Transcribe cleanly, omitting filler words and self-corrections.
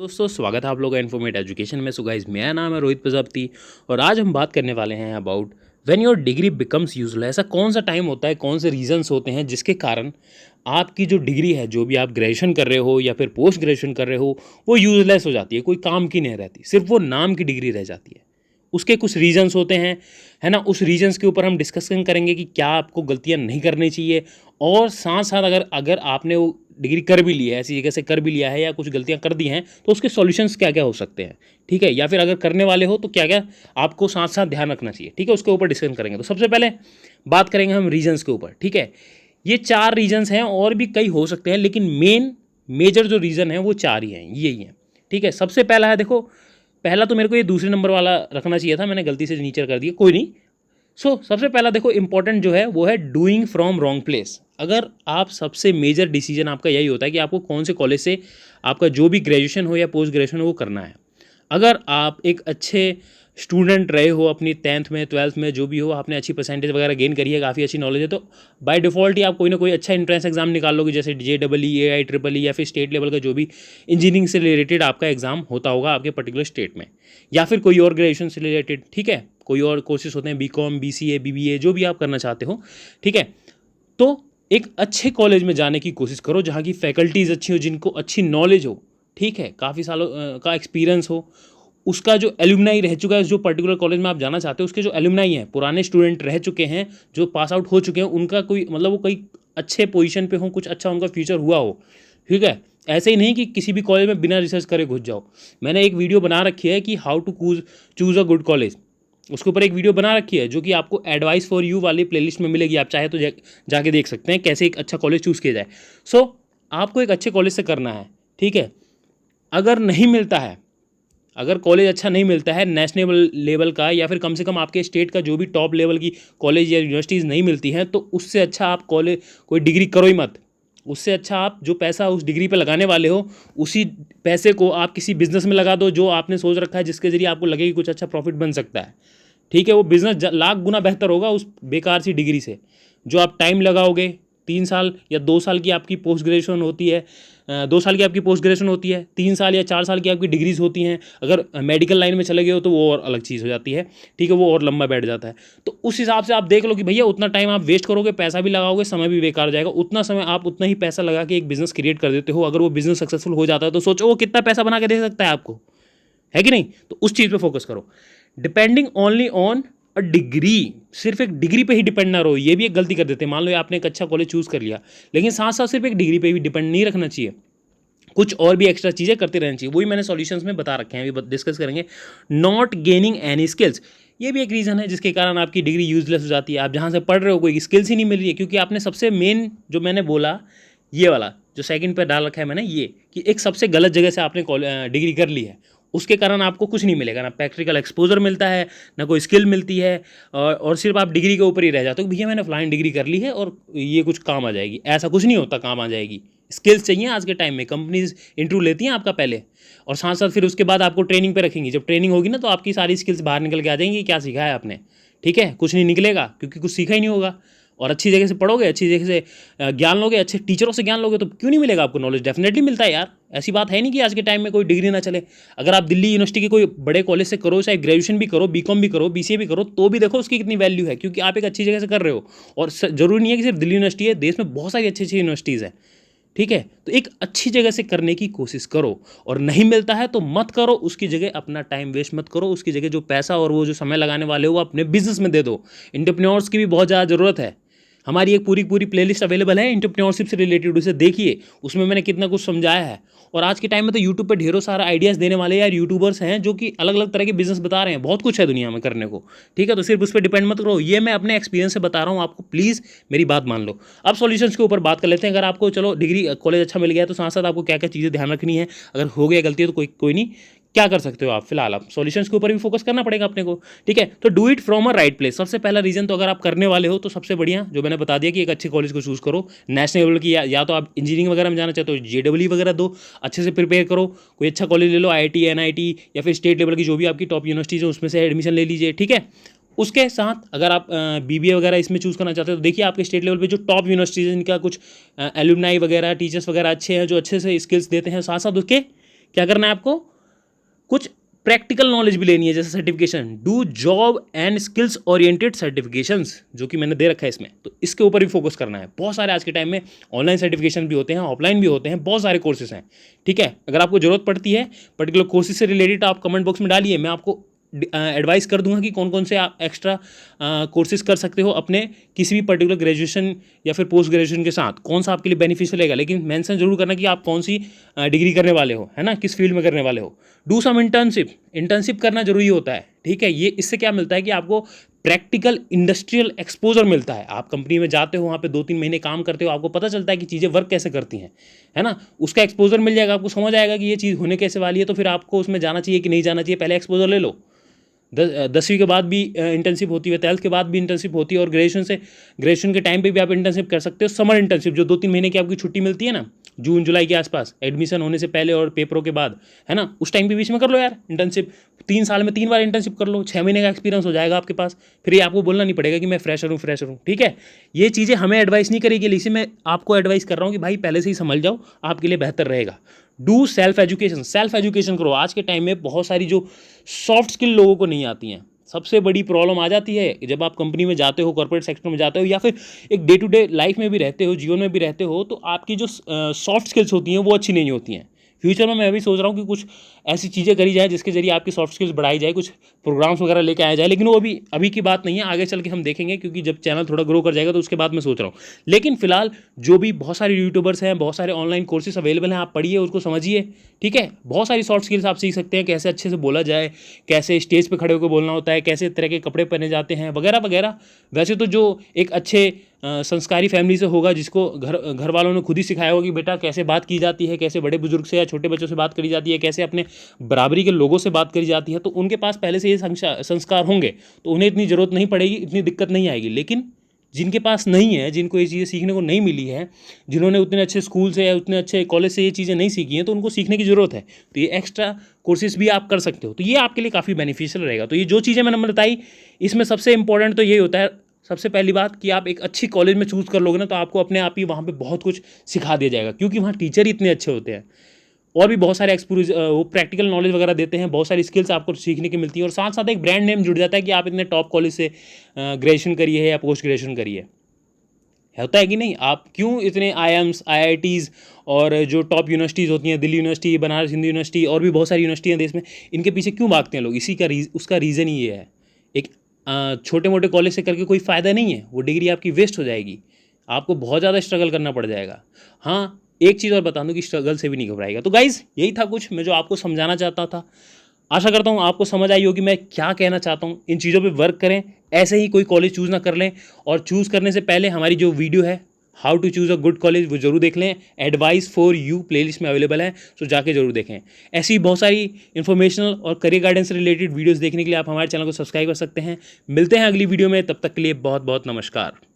दोस्तों स्वागत है आप लोगों का इन्फॉर्मेट एजुकेशन में। सो गाइस मेरा नाम है रोहित प्रजापति और आज हम बात करने वाले हैं about when your degree becomes useless. ऐसा कौन सा टाइम होता है, कौन से रीजंस होते हैं जिसके कारण आपकी जो डिग्री है, जो भी आप ग्रेजुएशन कर रहे हो या फिर पोस्ट ग्रेजुएशन कर रहे हो, वो यूजलेस हो जाती है, कोई काम की नहीं रहती, सिर्फ वो नाम की डिग्री रह जाती है। उसके कुछ रीजंस होते हैं, है ना। उस रीजंस के ऊपर हम डिस्कशन करेंगे कि क्या आपको गलतियां नहीं करनी चाहिए, और साथ साथ अगर अगर आपने वो डिग्री कर भी ली है, ऐसी जगह से कर भी लिया है या कुछ गलतियां कर दी हैं, तो उसके सॉल्यूशंस क्या क्या हो सकते हैं, ठीक है। या फिर अगर करने वाले हो तो क्या क्या आपको साथ साथ ध्यान रखना चाहिए, ठीक है। उसके ऊपर डिस्कशन करेंगे। तो सबसे पहले बात करेंगे हम रीजंस के ऊपर, ठीक है। ये 4 रीजंस हैं, और भी कई हो सकते हैं, लेकिन मेजर जो रीज़न है वो 4 ही हैं, यही हैं, ठीक है। सबसे पहला है, देखो, पहला तो मेरे को ये दूसरे नंबर वाला रखना चाहिए था, मैंने गलती से नीचे कर दिया, कोई नहीं। सबसे पहला देखो इंपॉर्टेंट जो है वो है डूइंग फ्रॉम रॉन्ग प्लेस। अगर आप सबसे मेजर डिसीजन आपका यही होता है कि आपको कौन से कॉलेज से आपका जो भी ग्रेजुएशन हो या पोस्ट ग्रेजुएशन हो वो करना है। अगर आप एक अच्छे स्टूडेंट रहे हो, अपनी 10th में 12th में जो भी हो, आपने अच्छी परसेंटेज वगैरह गेन करी है, काफ़ी अच्छी नॉलेज है, तो बाय डिफ़ॉल्ट ही आप कोई ना कोई अच्छा एंट्रेंस एग्जाम निकाल लोगे, जैसे JEE, IEEE या फिर स्टेट लेवल का जो भी इंजीनियरिंग से रिलेटेड आपका एग्जाम होता होगा आपके पर्टिकुलर स्टेट में, या फिर कोई और ग्रेजुएशन से रिलेटेड, ठीक है। कोई और कोर्सेज होते हैं, BCom, BCA, BBA, जो भी आप करना चाहते हो, ठीक है। तो एक अच्छे कॉलेज में जाने की कोशिश करो जहाँ की फैकल्टीज़ अच्छी हो, जिनको अच्छी नॉलेज हो, ठीक है, काफ़ी सालों का एक्सपीरियंस हो, उसका जो एलुमनाई रह चुका है, जो पर्टिकुलर कॉलेज में आप जाना चाहते हो उसके जो एलुमनाई हैं, पुराने स्टूडेंट रह चुके हैं, जो पास आउट हो चुके हैं, उनका कोई मतलब वो कोई अच्छे पोजीशन पे हो, कुछ अच्छा उनका फ्यूचर हुआ हो, ठीक है। ऐसे ही नहीं कि किसी भी कॉलेज में बिना रिसर्च करे घुस जाओ। मैंने एक वीडियो बना रखी है कि how to choose a good college, उसके ऊपर एक वीडियो बना रखी है जो कि आपको एडवाइस फॉर यू वाली प्लेलिस्ट में मिलेगी, आप चाहे तो जाके देख सकते हैं कैसे एक अच्छा कॉलेज चूज़ किया जाए। आपको एक अच्छे कॉलेज से करना है, ठीक है। अगर नहीं मिलता है, अगर कॉलेज अच्छा नहीं मिलता है नेशनल लेवल का, या फिर कम से कम आपके स्टेट का जो भी टॉप लेवल की कॉलेज या यूनिवर्सिटीज़ नहीं मिलती हैं, तो उससे अच्छा आप कॉलेज कोई डिग्री करो ही मत। उससे अच्छा आप जो पैसा उस डिग्री पे लगाने वाले हो, उसी पैसे को आप किसी बिजनेस में लगा दो जो आपने सोच रखा है, जिसके जरिए आपको लगे कि कुछ अच्छा प्रॉफिट बन सकता है, ठीक है। वो बिज़नेस लाख गुना बेहतर होगा उस बेकार सी डिग्री से। जो आप टाइम लगाओगे, 3 साल या 2 साल की आपकी पोस्ट ग्रेजुएशन होती है, 2 साल की आपकी पोस्ट ग्रेजुएशन होती है, 3 साल या 4 साल की आपकी डिग्रीज होती हैं। अगर मेडिकल लाइन में चले गए हो तो वो और अलग चीज़ हो जाती है, ठीक है, वो और लंबा बैठ जाता है। तो उस हिसाब से आप देख लो कि भैया उतना टाइम आप वेस्ट करोगे, पैसा भी लगाओगे, समय भी बेकार जाएगा। उतना समय आप उतना ही पैसा लगा के एक बिज़नेस क्रिएट कर देते हो, अगर वो बिज़नेस सक्सेसफुल हो जाता है तो सोचो वो कितना पैसा बना के दे सकता है आपको, है कि नहीं। तो उस चीज़ पे फोकस करो। Depending only on a degree, सिर्फ एक डिग्री पे ही डिपेंड ना रहो, ये भी एक गलती कर देते हैं। मान लो आपने एक अच्छा कॉलेज चूज़ कर लिया, लेकिन साथ साथ सिर्फ एक डिग्री पे भी डिपेंड नहीं रखना चाहिए, कुछ और भी एक्स्ट्रा चीज़ें करते रहनी चाहिए। वही मैंने सॉल्यूशंस में बता रखे हैं, अभी डिस्कस करेंगे। नॉट गेनिंग एनी स्किल्स, ये भी एक रीज़न है जिसके कारण आपकी डिग्री यूजलेस हो जाती है। आप जहाँ से पढ़ रहे हो कोई स्किल्स ही नहीं मिल रही है, क्योंकि आपने सबसे मेन जो मैंने बोला, ये वाला जो सेकंड पे डाल रखा है मैंने, ये कि एक सबसे गलत जगह से आपने डिग्री कर ली है, उसके कारण आपको कुछ नहीं मिलेगा, ना प्रैक्टिकल एक्सपोजर मिलता है, ना कोई स्किल मिलती है, और सिर्फ आप डिग्री के ऊपर ही रह जाते हो। भैया मैंने फलानी डिग्री कर ली है और ये कुछ काम आ जाएगी, ऐसा कुछ नहीं होता। काम आ जाएगी, स्किल्स चाहिए। आज के टाइम में कंपनीज इंटरव्यू लेती हैं आपका पहले, और साथ साथ फिर उसके बाद आपको ट्रेनिंग पे रखेंगी। जब ट्रेनिंग होगी ना तो आपकी सारी स्किल्स बाहर निकल के आ जाएंगी, क्या सीखा है आपने, ठीक है। कुछ नहीं निकलेगा क्योंकि कुछ सीखा ही नहीं होगा। और अच्छी जगह से पढ़ोगे, अच्छी जगह से ज्ञान लोगे, अच्छे टीचरों से ज्ञान लोगे, तो क्यों नहीं मिलेगा आपको नॉलेज, डेफिनेटली मिलता है यार। ऐसी बात है नहीं कि आज के टाइम में कोई डिग्री ना चले। अगर आप दिल्ली यूनिवर्सिटी के कोई बड़े कॉलेज से करो, चाहे ग्रेजुएशन भी करो, BCom भी करो, BCA भी करो, तो भी देखो उसकी कितनी वैल्यू है, क्योंकि आप एक अच्छी जगह से कर रहे हो। और जरूरी नहीं है कि सिर्फ दिल्ली यूनिवर्सिटी है, देश में बहुत सारी अच्छी अच्छी यूनिवर्सिटीज़ हैं, ठीक है। तो एक अच्छी जगह से करने की कोशिश करो, और नहीं मिलता है तो मत करो, उसकी जगह अपना टाइम वेस्ट मत करो, उसकी जगह जो पैसा और वो जो समय लगाने वाले हो वो अपने बिजनेस में दे दो। एंटरप्रेन्योर्स की भी बहुत ज़्यादा ज़रूरत है। हमारी एक पूरी पूरी प्लेलिस्ट अवेलेबल है एंटरप्रेन्योरशिप से रिलेटेड, उसे देखिए, उसमें मैंने कितना कुछ समझाया है। और आज के टाइम में तो यूट्यूब पे ढेरों सारा आइडियाज़ देने वाले यार यूट्यूबर्स हैं जो कि अलग अलग तरह के बिजनेस बता रहे हैं, बहुत कुछ है दुनिया में करने को, ठीक है। तो सिर्फ उस पर डिपेंड मत करो, ये मैं अपने एक्सपीरियंस से बता रहा हूँ आपको, प्लीज़ मेरी बात मान लो। अब सॉल्यूशंस के ऊपर बात कर लेते हैं। अगर आपको चलो डिग्री कॉलेज अच्छा मिल गया तो साथ साथ आपको क्या क्या चीज़ें ध्यान रखनी है, अगर हो गया गलती है तो कोई नहीं, क्या कर सकते हो आप। फिलहाल आप सॉल्यूशंस के ऊपर भी फोकस करना पड़ेगा अपने को, ठीक है। तो do it from a right place, सबसे पहला रीजन। तो अगर आप करने वाले हो तो सबसे बढ़िया जो मैंने बता दिया कि एक अच्छे कॉलेज को चूज़ करो, नेशनल लेवल की, या तो आप इंजीनियरिंग वगैरह में जाना चाहते हो JEE वगैरह दो, अच्छे से प्रिपेयर करो, कोई अच्छा कॉलेज ले लो, IIT NIT या फिर स्टेट लेवल की जो भी आपकी टॉप यूनिवर्सिटीज़ है उसमें से एडमिशन ले लीजिए, ठीक है। उसके साथ अगर आप BBA वगैरह इसमें चूज़ करना चाहते हो तो देखिए आपके स्टेट लेवल पे जो टॉप यूनिवर्सिटीज़ हैं इनका कुछ एलुमनाई वगैरह, टीचर्स वगैरह अच्छे हैं जो अच्छे से स्किल्स देते हैं, साथ साथ उसके क्या करना है आपको, कुछ प्रैक्टिकल नॉलेज भी लेनी है, जैसे certification, do job and skills oriented certifications, जो कि मैंने दे रखा है इसमें, तो इसके ऊपर भी फोकस करना है। बहुत सारे आज के टाइम में ऑनलाइन सर्टिफिकेशन भी होते हैं, ऑफलाइन भी होते हैं, बहुत सारे कोर्सेज हैं, ठीक है। अगर आपको जरूरत पड़ती है पर्टिकुलर कोर्सेज से रिलेटेड, आप कमेंट बॉक्स में डालिए, मैं आपको एडवाइस कर दूंगा कि कौन कौन से आप एक्स्ट्रा कोर्सेज कर सकते हो अपने किसी भी पर्टिकुलर ग्रेजुएशन या फिर पोस्ट ग्रेजुएशन के साथ, कौन सा आपके लिए बेनिफिशियल रहेगा। लेकिन मेंशन जरूर करना कि आप कौन सी डिग्री करने वाले हो, है ना, किस फील्ड में करने वाले हो। डू सम इंटर्नशिप करना जरूरी होता है, ठीक है। ये इससे क्या मिलता है कि आपको प्रैक्टिकल इंडस्ट्रियल एक्सपोजर मिलता है। आप कंपनी में जाते हो, वहाँ पे 2-3 महीने काम करते हो, आपको पता चलता है कि चीज़ें वर्क कैसे करती हैं, है ना। उसका एक्सपोजर मिल जाएगा, आपको समझ आएगा कि ये चीज़ होने कैसे वाली है, तो फिर आपको उसमें जाना चाहिए कि नहीं जाना चाहिए। पहले एक्सपोजर ले लो। 10वीं के बाद भी इंटर्नशिप होती है, 12th के बाद भी इंटर्नशिप होती है, और ग्रेजुएशन के टाइम पे भी आप इंटर्नशिप कर सकते हो। समर इंटर्नशिप जो 2-3 महीने की आपकी छुट्टी मिलती है ना, जून जुलाई के आसपास, एडमिशन होने से पहले और पेपरों के बाद, है ना, उस टाइम के बीच में कर लो यार इंटर्नशिप। 3 साल में 3 बार इंटर्नशिप कर लो, 6 महीने का एक्सपीरियंस हो जाएगा आपके पास। फिर ये आपको बोलना नहीं पड़ेगा कि मैं फ्रेशर हूँ, ठीक है। ये चीज़ें हमें एडवाइस नहीं करेगी, लेकिन मैं आपको एडवाइस कर रहा हूँ कि भाई पहले से ही समझ जाओ, आपके लिए बेहतर रहेगा। डू सेल्फ एजुकेशन करो। आज के टाइम में बहुत सारी जो सॉफ्ट स्किल लोगों को नहीं आती हैं, सबसे बड़ी प्रॉब्लम आ जाती है जब आप कंपनी में जाते हो, कॉर्पोरेट सेक्टर में जाते हो, या फिर एक डे टू डे लाइफ में भी रहते हो, जीवन में भी रहते हो, तो आपकी जो सॉफ्ट स्किल्स होती हैं वो अच्छी नहीं होती हैं। फ्यूचर में मैं भी सोच रहा हूँ कि कुछ ऐसी चीज़ें करी जाए जिसके जरिए आपकी सॉफ्ट स्किल्स बढ़ाई जाए, कुछ प्रोग्राम्स वगैरह लेके आया जाए, लेकिन वो अभी की बात नहीं है, आगे चल के हम देखेंगे, क्योंकि जब चैनल थोड़ा ग्रो कर जाएगा तो उसके बाद मैं सोच रहा हूँ। लेकिन फिलहाल जो भी बहुत सारे यूट्यूबर्स हैं, बहुत सारे ऑनलाइन कोर्सेज अवेलेबल हैं, आप पढ़िए, उसको समझिए, ठीक है। बहुत सारी सॉफ्ट स्किल्स आप सीख सकते हैं, कैसे अच्छे से बोला जाए, कैसे स्टेज पर खड़े होकर बोलना होता है, कैसे तरह के कपड़े पहने जाते हैं, वगैरह वगैरह। वैसे तो जो एक अच्छे संस्कारी फैमिली से होगा, जिसको घर वालों ने खुद ही सिखाया होगा कि बेटा कैसे बात की जाती है, कैसे बड़े बुजुर्ग से या छोटे बच्चों से बात करी जाती है, कैसे अपने बराबरी के लोगों से बात करी जाती है, तो उनके पास पहले से ये संस्कार होंगे, तो उन्हें इतनी ज़रूरत नहीं पड़ेगी, इतनी दिक्कत नहीं आएगी। लेकिन जिनके पास नहीं है, जिनको ये चीज़ें सीखने को नहीं मिली है, जिन्होंने उतने अच्छे स्कूल से या उतने अच्छे कॉलेज से ये चीज़ें नहीं सीखी हैं, तो उनको सीखने की ज़रूरत है। तो ये एक्स्ट्रा कोर्सेज भी आप कर सकते हो, तो ये आपके लिए काफ़ी बेनिफिशियल रहेगा। तो ये जो चीज़ें मैंने बताई, इसमें सबसे इंपॉर्टेंट तो यही होता है, सबसे पहली बात कि आप एक अच्छी कॉलेज में चूज़ कर लोगे ना, तो आपको अपने आप ही वहाँ पे बहुत कुछ सिखा दिया जाएगा, क्योंकि वहाँ टीचर ही इतने अच्छे होते हैं, और भी बहुत सारे वो प्रैक्टिकल नॉलेज वगैरह देते हैं, बहुत सारी स्किल्स आपको सीखने की मिलती है, और साथ साथ एक ब्रांड नेम जुड़ जाता है कि आप इतने टॉप कॉलेज से ग्रेजुएशन करिए या पोस्ट ग्रेजुएशन करिए। होता है कि नहीं, आप क्यों इतने IIMs IITs और जो टॉप यूनिवर्सिटीज़ होती हैं, दिल्ली यूनिवर्सिटी, बनारस हिंदू यूनिवर्सिटी और भी बहुत सारी यूनिवर्सिटी हैं देश में, इनके पीछे क्यों भागते हैं लोग? उसका रीज़न ही ये है, एक छोटे मोटे कॉलेज से करके कोई फ़ायदा नहीं है, वो डिग्री आपकी वेस्ट हो जाएगी, आपको बहुत ज़्यादा स्ट्रगल करना पड़ जाएगा। हाँ, एक चीज़ और बता दूं कि स्ट्रगल से भी नहीं घबराएगा। तो गाइज़, यही था कुछ मैं जो आपको समझाना चाहता था। आशा करता हूँ आपको समझ आई होगी मैं क्या कहना चाहता हूँ। इन चीज़ों पे वर्क करें, ऐसे ही कोई कॉलेज चूज़ ना कर लें, और चूज़ करने से पहले हमारी जो वीडियो है how to choose a good college वो जरूर देख लें, एडवाइस फॉर यू प्लेलिस्ट में अवेलेबल है, तो जाके जरूर देखें। ऐसी बहुत सारी इन्फॉर्मेशनल और करियर गाइडेंस से रिलेटेड वीडियोज़ देखने के लिए आप हमारे चैनल को सब्सक्राइब कर सकते हैं। मिलते हैं अगली वीडियो में, तब तक के लिए बहुत बहुत नमस्कार।